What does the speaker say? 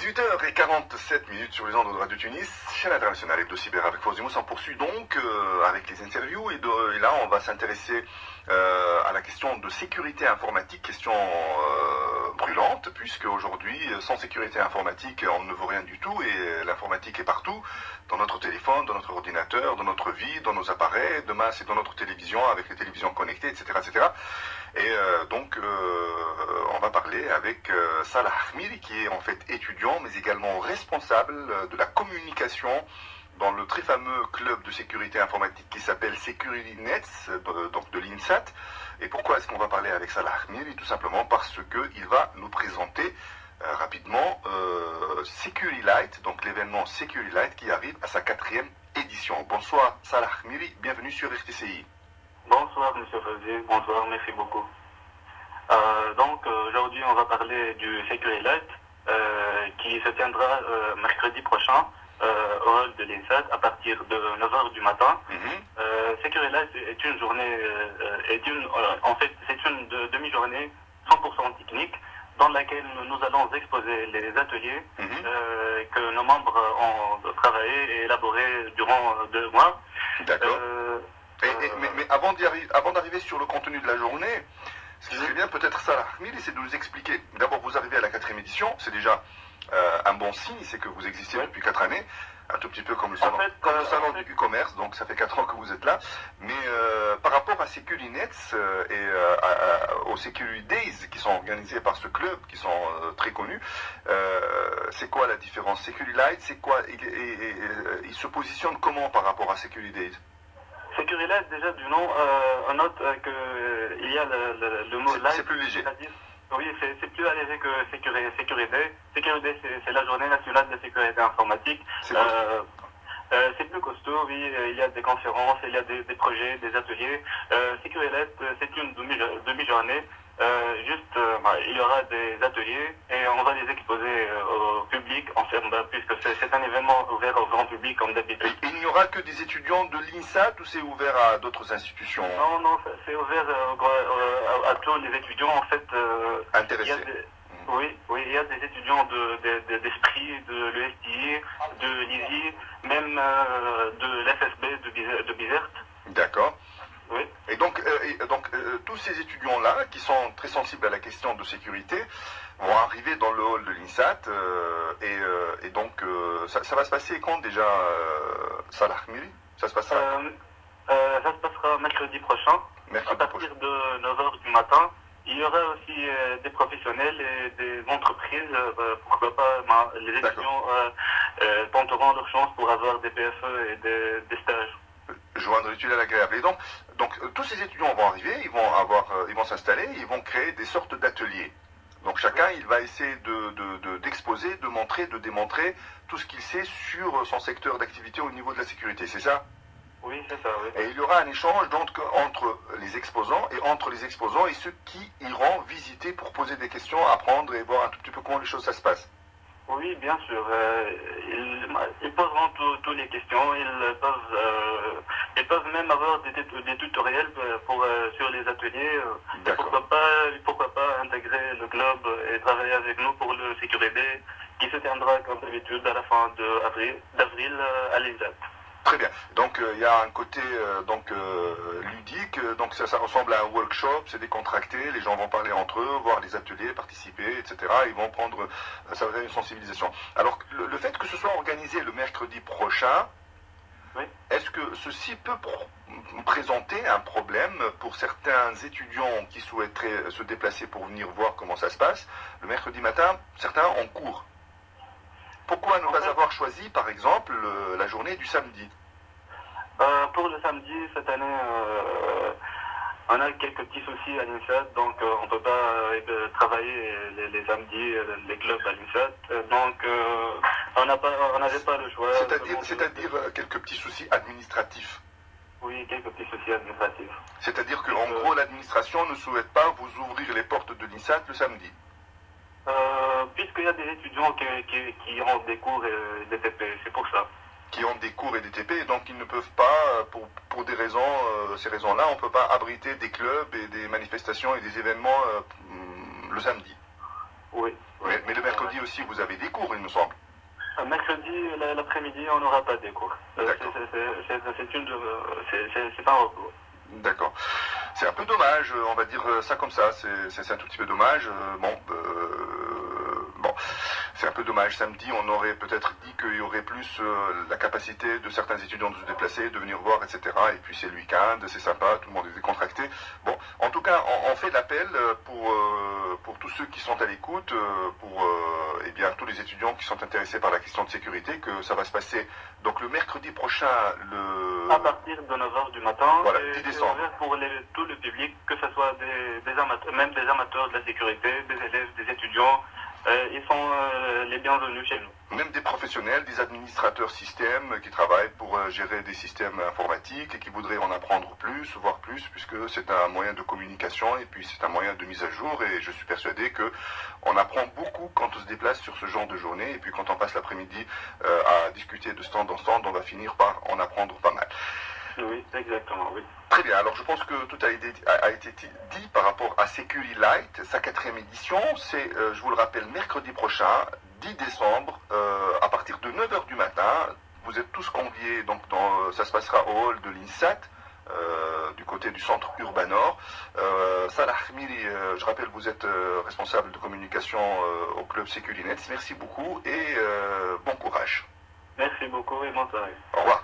18h47 sur les ondes de Radio Tunis, chaîne internationale Hebdo Cyber avec Fawzi on poursuit donc avec les interviews et là on va s'intéresser à la question de sécurité informatique, question brûlante, puisque aujourd'hui sans sécurité informatique on ne vaut rien du tout et l'informatique est partout, dans notre téléphone, dans notre ordinateur, dans notre vie, dans nos appareils, demain c'est dans notre télévision avec les télévisions connectées, etc. etc. Et donc on va parler avec Salah Khmiri qui est en fait étudiant mais également responsable de la communication dans le très fameux club de sécurité informatique qui s'appelle SecurityNets, donc de l'INSAT. Et pourquoi est-ce qu'on va parler avec Salah Khmiri? Tout simplement parce qu'il va nous présenter rapidement SecuriLight, donc l'événement SecuriLight qui arrive à sa 4e édition. Bonsoir Salah Khmiri, bienvenue sur RTCI. Bonsoir Monsieur Fawzi, bonsoir, merci beaucoup. Aujourd'hui on va parler du SecuriLight qui se tiendra mercredi prochain au hall de l'INSAT à partir de 9h du matin. SecuriLight est une journée, en fait c'est une demi-journée 100% technique dans laquelle nous allons exposer les ateliers que nos membres ont travaillé et élaborés durant 2 mois. D'accord. Mais avant d'arriver sur le contenu de la journée, ce qui serait bien peut-être Salah Khmiri, c'est de nous expliquer. D'abord, vous arrivez à la 4e édition, c'est déjà un bon signe, c'est que vous existez depuis 4 années, un tout petit peu comme le salon du e-commerce, donc ça fait 4 ans que vous êtes là. Mais par rapport à SecuriNets et aux Security Days qui sont organisés par ce club, qui sont très connus, c'est quoi la différence? SecuriLight, c'est quoi? Il se positionne comment par rapport à Security Days? SecuriLight, déjà du nom, on note qu'il y a le mot light. C'est plus léger. Oui, c'est plus léger que Security. SecuriDay, c'est la journée nationale de sécurité informatique. C'est plus costaud, oui, il y a des conférences, il y a des projets, des ateliers. SecuriLight, c'est une demi-journée. Il y aura des ateliers et on va les exposer au public, puisque c'est un événement ouvert au grand public comme d'habitude. Il n'y aura que des étudiants de l'INSAT ou c'est ouvert à d'autres institutions? Non, c'est ouvert à tous les étudiants en fait. Intéressés. Oui, il y a des étudiants d'Esprit, de l'ESTI, de l'ISI, même de l'FSB, de Bizerte. D'accord. Oui. Et donc, tous ces étudiants-là, qui sont très sensibles à la question de sécurité, vont arriver dans le hall de l'INSAT, et donc, ça va se passer quand déjà, Salah Khmiri? Ça se passera ça se passera mercredi prochain, à partir de 9h du matin. Il y aura aussi des professionnels et des entreprises, pourquoi pas, les étudiants tenteront leur chance pour avoir des PFE et des stages. Joindre l'utile à l'agréable. Et donc, tous ces étudiants vont arriver, ils vont s'installer, ils vont créer des sortes d'ateliers. Donc chacun, il va essayer d'exposer, de montrer, de démontrer tout ce qu'il sait sur son secteur d'activité au niveau de la sécurité, c'est ça? Oui, c'est ça, oui. Et il y aura un échange donc entre les exposants et ceux qui iront visiter pour poser des questions, apprendre et voir un tout petit peu comment les choses ça se passe. Oui, bien sûr. Ils poseront toutes les questions. Ils peuvent même avoir des tutoriels sur les ateliers. Pourquoi pas intégrer le club et travailler avec nous pour le sécurité qui se tiendra comme d'habitude à la fin d'avril à l'INSAT. Très bien. Donc il y a un côté ludique, donc ça ressemble à un workshop, c'est décontracté, les gens vont parler entre eux, voir les ateliers, participer, etc. Ils vont prendre, ça va être une sensibilisation. Alors le fait que ce soit organisé le mercredi prochain, oui. Est-ce que ceci peut présenter un problème pour certains étudiants qui souhaiteraient se déplacer pour venir voir comment ça se passe? Le mercredi matin, certains ont cours. Pourquoi ne pas avoir choisi, par exemple, la journée du samedi? Pour le samedi, cette année, on a quelques petits soucis à l'INSAT, donc on ne peut pas travailler les samedis, les clubs à l'INSAT, donc on n'avait pas le choix. C'est-à-dire quelques petits soucis administratifs? Oui, quelques petits soucis administratifs. C'est-à-dire qu'en gros, l'administration ne souhaite pas vous ouvrir les portes de l'INSAT le samedi? Puisqu'il y a des étudiants qui ont des cours et des TP, c'est pour ça. Qui ont des cours et des TP, et donc ils ne peuvent pas, pour des raisons, ces raisons-là, on ne peut pas abriter des clubs et des manifestations et des événements le samedi. Oui, Mais le mercredi aussi, vous avez des cours, il me semble. Mercredi, l'après-midi, on n'aura pas des cours. C'est un repos. D'accord. C'est un peu dommage, on va dire ça comme ça. C'est un tout petit peu dommage. Bon, c'est un peu dommage. Samedi, on aurait peut-être dit qu'il y aurait plus la capacité de certains étudiants de se déplacer, de venir voir, etc. Et puis c'est le week-end, c'est sympa, tout le monde est décontracté. Bon, en tout cas, on fait l'appel pour tous ceux qui sont à l'écoute, pour eh bien, tous les étudiants qui sont intéressés par la question de sécurité, que ça va se passer donc le mercredi prochain, à partir de 9h du matin, voilà, 10 décembre. Pour tout le public, que ce soit des amateurs, même des amateurs de la sécurité, des élèves, des étudiants, ils sont les bienvenus chez nous. Même des professionnels, des administrateurs systèmes qui travaillent pour gérer des systèmes informatiques et qui voudraient en apprendre plus, voir plus, puisque c'est un moyen de communication et puis c'est un moyen de mise à jour, et je suis persuadé que on apprend beaucoup quand on se déplace sur ce genre de journée, et puis quand on passe l'après-midi à discuter de stand en stand, on va finir par en apprendre pas mal. Oui, exactement, oui. Très bien, alors je pense que tout a été dit par rapport à Security Light. Sa 4e édition, c'est, je vous le rappelle, mercredi prochain, 10 décembre, à partir de 9h du matin. Vous êtes tous conviés, donc ça se passera au hall de l'INSAT, du côté du centre urbain nord. Salah Khmiri, je rappelle, vous êtes responsable de communication au club Securinet. Merci beaucoup et bon courage. Merci beaucoup et bonne soirée. Au revoir.